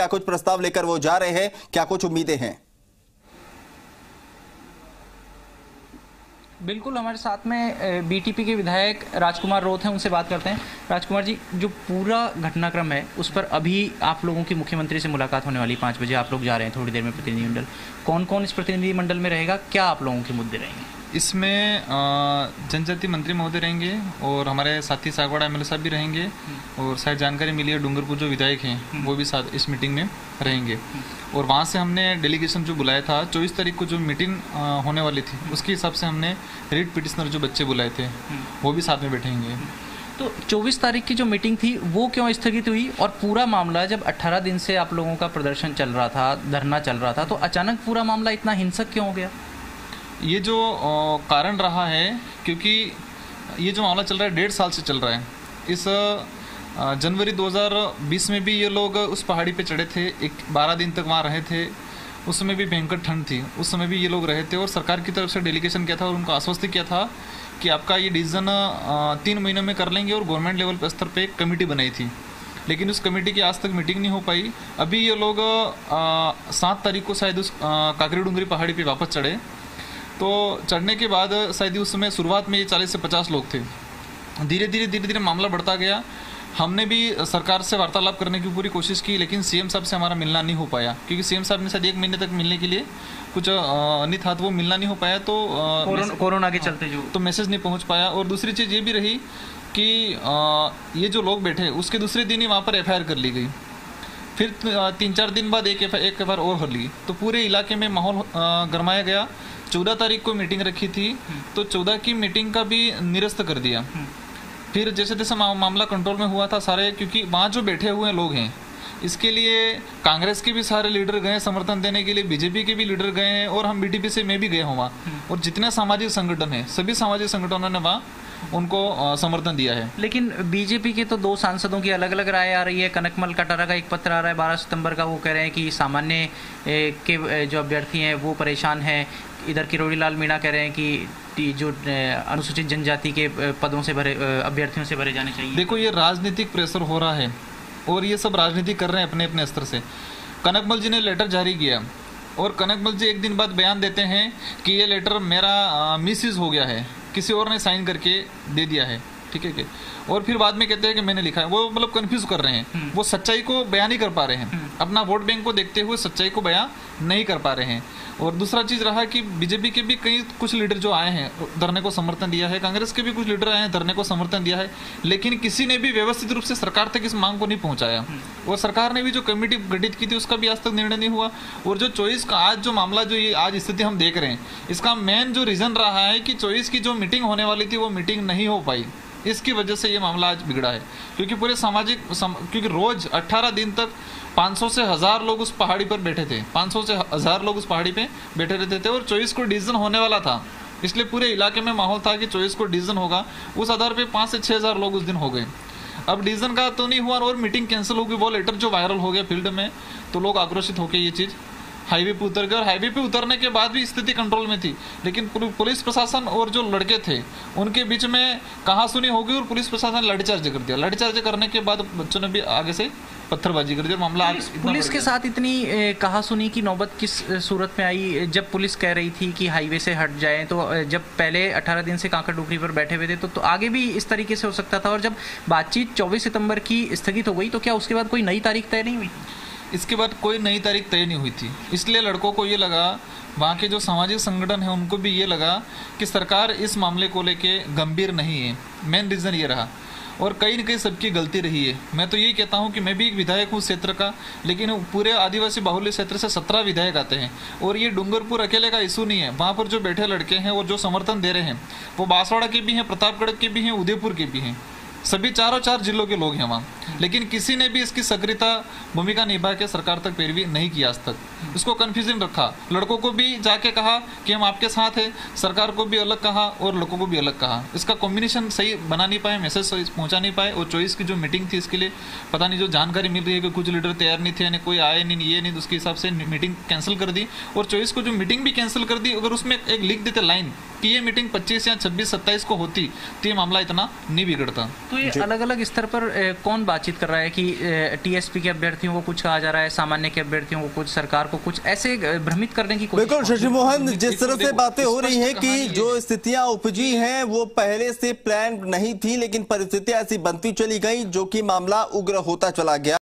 क्या कुछ प्रस्ताव लेकर वो जा रहे हैं, क्या कुछ उम्मीदें हैं? बिल्कुल, हमारे साथ में बीटीपी के विधायक राजकुमार रोत हैं, उनसे बात करते हैं। राजकुमार जी, जो पूरा घटनाक्रम है उस पर अभी आप लोगों की मुख्यमंत्री से मुलाकात होने वाली 5 बजे, आप लोग जा रहे हैं थोड़ी देर में प्रतिनिधिमंडल। कौन कौन इस प्रतिनिधिमंडल में रहेगा, क्या आप लोगों के मुद्दे रहेंगे? इसमें जनजाति मंत्री महोदय रहेंगे और हमारे साथी सागवाड़ा एमएलए साहब भी रहेंगे, और शायद जानकारी मिली है डूंगरपुर जो विधायक हैं वो भी साथ इस मीटिंग में रहेंगे। और वहाँ से हमने डेलीगेशन जो बुलाया था 24 तारीख को जो मीटिंग होने वाली थी उसके हिसाब से हमने रीट पिटिशनर जो बच्चे बुलाए थे वो भी साथ में बैठेंगे। तो 24 तारीख की जो मीटिंग थी वो क्यों स्थगित हुई, और पूरा मामला जब 18 दिन से आप लोगों का प्रदर्शन चल रहा था, धरना चल रहा था, तो अचानक पूरा मामला इतना हिंसक क्यों हो गया? ये जो कारण रहा है, क्योंकि ये जो मामला चल रहा है 1.5 साल से चल रहा है। इस जनवरी 2020 में भी ये लोग उस पहाड़ी पे चढ़े थे, 12 दिन तक वहाँ रहे थे। उस समय भी भयंकर ठंड थी, उस समय भी ये लोग रहे थे, और सरकार की तरफ से डेलीगेशन किया था और उनको आश्वस्त किया था कि आपका ये डिसीजन 3 महीनों में कर लेंगे, और गवर्नमेंट लेवल पर स्तर पर एक कमेटी बनाई थी। लेकिन उस कमेटी की आज तक मीटिंग नहीं हो पाई। अभी ये लोग 7 तारीख को शायद उस काकरी डूंगरी पहाड़ी पर वापस चढ़े। तो चढ़ने के बाद शायद उस समय शुरुआत में ये 40 से 50 लोग थे। धीरे धीरे मामला बढ़ता गया। हमने भी सरकार से वार्तालाप करने की पूरी कोशिश की, लेकिन सीएम साहब से हमारा मिलना नहीं हो पाया, क्योंकि सीएम साहब ने शायद 1 महीने तक मिलने के लिए कुछ नहीं था, तो वो मिलना नहीं हो पाया। तो कोरोना के चलते तो मैसेज नहीं पहुंच पाया। और दूसरी चीज़ ये भी रही कि ये जो लोग बैठे उसके दूसरे दिन ही वहाँ पर FIR कर ली गई। फिर 3-4 दिन बाद एक FIR और कर ली, तो पूरे इलाके में माहौल गरमाया गया। 14 तारीख को मीटिंग रखी थी, तो 14 की मीटिंग का भी निरस्त कर दिया। फिर जैसे तैसे मामला कंट्रोल में हुआ था सारे, क्योंकि वहाँ जो बैठे हुए लोग हैं इसके लिए कांग्रेस के भी सारे लीडर गए समर्थन देने के लिए, बीजेपी के भी लीडर गए हैं, और हम बीटीपी से मैं भी गया हूँ वहाँ। और जितने सामाजिक संगठन हैं सभी सामाजिक संगठनों ने वहाँ उनको समर्थन दिया है। लेकिन बीजेपी के तो 2 सांसदों की अलग अलग राय आ रही है। कनकमल कटारा का एक पत्र आ रहा है 12 सितंबर का, वो कह रहे हैं कि सामान्य के जो अभ्यर्थी हैं वो परेशान हैं। इधर किरोड़ी लाल मीणा कह रहे हैं कि जो अनुसूचित जनजाति के पदों से भरे अभ्यर्थियों से भरे जाने चाहिए। देखो, ये राजनीतिक प्रेशर हो रहा है और ये सब राजनीति कर रहे हैं अपने अपने स्तर से। कनकमल जी ने लेटर जारी किया, और कनकमल जी एक दिन बाद बयान देते हैं कि ये लेटर मेरा मिसयूज हो गया है, किसी और ने साइन करके दे दिया है, ठीक है कि, और फिर बाद में कहते हैं कि मैंने लिखा है। वो मतलब कंफ्यूज कर रहे हैं, वो सच्चाई को बयान नहीं कर पा रहे हैं, अपना वोट बैंक को देखते हुए सच्चाई को बयान नहीं कर पा रहे हैं। और दूसरा चीज रहा कि बीजेपी के भी कुछ लीडर जो आए हैं धरने को समर्थन दिया है, कांग्रेस के भी कुछ लीडर आए हैं धरने को समर्थन दिया है, लेकिन किसी ने भी व्यवस्थित रूप से सरकार तक इस मांग को नहीं पहुंचाया। और सरकार ने भी जो कमेटी गठित की थी उसका भी आज तक निर्णय नहीं हुआ। और जो 24 का आज जो मामला, जो ये आज स्थिति हम देख रहे हैं, इसका मेन जो रीजन रहा है कि 24 की जो मीटिंग होने वाली थी वो मीटिंग नहीं हो पाई। इसकी वजह से ये मामला आज बिगड़ा है, क्योंकि पूरे क्योंकि रोज 18 दिन तक 500 से 1000 लोग उस पहाड़ी पर बैठे थे, 500 से 1000 लोग उस पहाड़ी पे बैठे रहते थे, और 24 को डिसीजन होने वाला था। इसलिए पूरे इलाके में माहौल था कि 24 को डिसीजन होगा। उस आधार पे 5 से 6000 लोग उस दिन हो गए। अब डिसीजन का तो नहीं हुआ और मीटिंग कैंसिल हो गई। वो लेटर जो वायरल हो गया फील्ड में, तो लोग आक्रोशित होकर ये चीज़ हाईवे पे उतर गए, और हाईवे पे उतरने के बाद भी स्थिति कंट्रोल में थी, लेकिन पुलिस प्रशासन और जो लड़के थे उनके बीच में कहासुनी हो गई, और पुलिस प्रशासन ने लाठीचार्ज कर दिया। लाठीचार्ज करने के बाद बच्चों ने भी आगे से पत्थरबाजी कर दी, और मामला पुलिस के साथ इतनी कहासुनी की नौबत किस सूरत में आई? जब पुलिस कह रही थी कि हाईवे से हट जाएं, तो जब पहले 18 दिन से कांकर डुगरी पर बैठे हुए थे तो आगे भी इस तरीके से हो सकता था। और जब बातचीत 24 सितंबर की स्थगित हो गई, तो क्या उसके बाद कोई नई तारीख तय नहीं हुई? इसके बाद कोई नई तारीख तय नहीं हुई थी, इसलिए लड़कों को ये लगा, वहाँ के जो सामाजिक संगठन है उनको भी ये लगा कि सरकार इस मामले को लेके गंभीर नहीं है। मेन रीज़न ये रहा, और कहीं न कहीं सबकी गलती रही है। मैं तो यही कहता हूँ कि मैं भी एक विधायक हूँ क्षेत्र का, लेकिन पूरे आदिवासी बाहुल्य क्षेत्र से 17 विधायक आते हैं, और ये डूंगरपुर अकेले का इशू नहीं है। वहाँ पर जो बैठे लड़के हैं और जो समर्थन दे रहे हैं वो बांसवाड़ा के भी हैं, प्रतापगढ़ के भी हैं, उदयपुर के भी हैं, सभी चारों 4 जिलों के लोग हैं वहाँ। लेकिन किसी ने भी इसकी सक्रियता भूमिका निभा के सरकार तक पैरवी नहीं की आज तक। इसको कन्फ्यूजन रखा, लड़कों को भी जाके कहा कि हम आपके साथ हैं, सरकार को भी अलग कहा और लड़कों को भी अलग कहा। इसका कॉम्बिनेशन सही बना नहीं पाए, मैसेज सही पहुंचा नहीं पाए। और 24 की जो मीटिंग थी इसके लिए पता नहीं, जो जानकारी मिल रही है कि कुछ लीडर तैयार नहीं थे, यानी कोई आए नहीं, ये नहीं, उसके हिसाब से मीटिंग कैंसिल कर दी। और 24 को जो मीटिंग भी कैंसिल कर दी, अगर उसमें एक लिख देते लाइन कि ये मीटिंग 25 या 26-27 को होती तो ये मामला इतना नहीं बिगड़ता। तो ये अलग अलग स्तर पर कौन बातचीत कर रहा है कि टीएसपी के अभ्यर्थियों को कुछ कहा जा रहा है, सामान्य के अभ्यर्थियों को कुछ, सरकार को कुछ, ऐसे भ्रमित करने की कोशिश? बिल्कुल शशि मोहन, जिस तरह से बातें हो रही हैं कि जो स्थितियां उपजी हैं वो पहले से प्लान नहीं थी, लेकिन परिस्थितियां ऐसी बनती चली गई जो कि मामला उग्र होता चला गया।